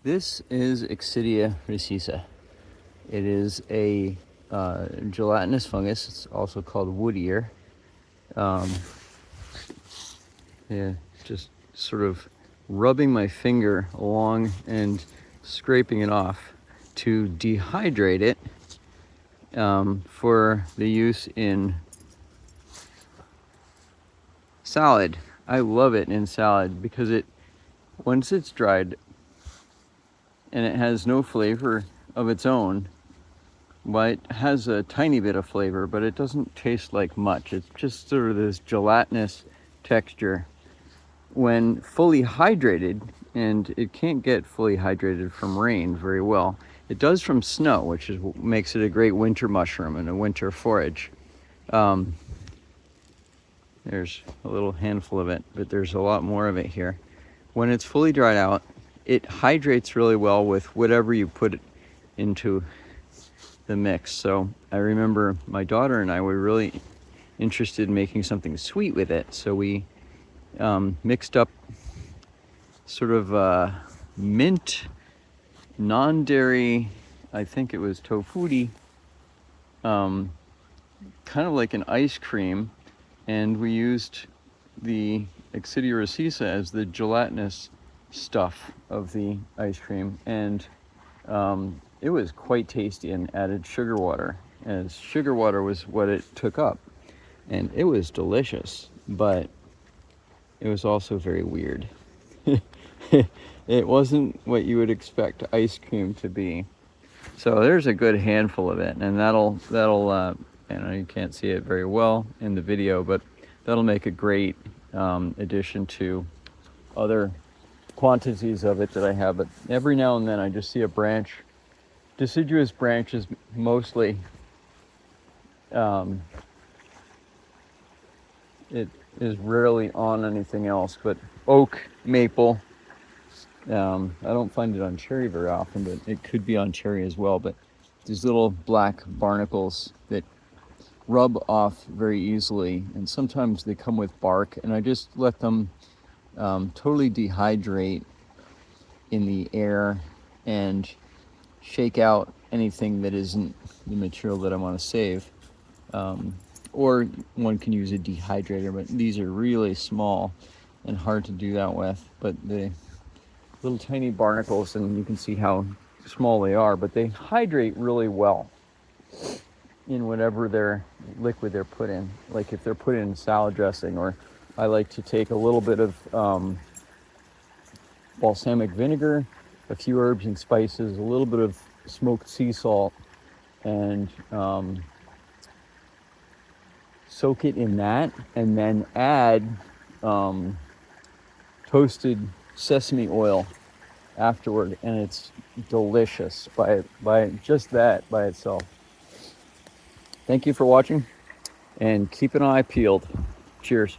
This is Exidia recisa. It is a gelatinous fungus. It's also called wood ear. Yeah, just sort of rubbing my finger along and scraping it off to dehydrate it for the use in salad. I love it in salad because once it's dried and it has no flavor of its own, well, it has a tiny bit of flavor, but it doesn't taste like much. It's just sort of this gelatinous texture. When fully hydrated, and it can't get fully hydrated from rain very well, it does from snow, which is what makes it a great winter mushroom and a winter forage. There's a little handful of it, but there's a lot more of it here. When it's fully dried out, it hydrates really well with whatever you put into the mix. So I remember my daughter and I were really interested in making something sweet with it. So we mixed up sort of mint, non-dairy, I think it was tofuti, kind of like an ice cream, and we used the Exidia recisa as the gelatinous stuff of the ice cream, and it was quite tasty, and added sugar water, as sugar water was what it took up, and it was delicious, but it was also very weird. It wasn't what you would expect ice cream to be. So there's a good handful of it, and that'll I know you can't see it very well in the video, but that'll make a great addition to other quantities of it that I have. But every now and then I just see a branch, deciduous branches mostly. It is rarely on anything else, but oak, maple. I don't find it on cherry very often, but it could be on cherry as well. But these little black barnacles that rub off very easily, and sometimes they come with bark, and I just let them totally dehydrate in the air and shake out anything that isn't the material that I want to save. Or one can use a dehydrator, but these are really small and hard to do that with. But the little tiny barnacles, and you can see how small they are, but they hydrate really well in whatever their liquid they're put in. Like if they're put in salad dressing, or I like to take a little bit of balsamic vinegar, a few herbs and spices, a little bit of smoked sea salt, and soak it in that, and then add toasted sesame oil afterward, and it's delicious by just that by itself. Thank you for watching, and keep an eye peeled. Cheers.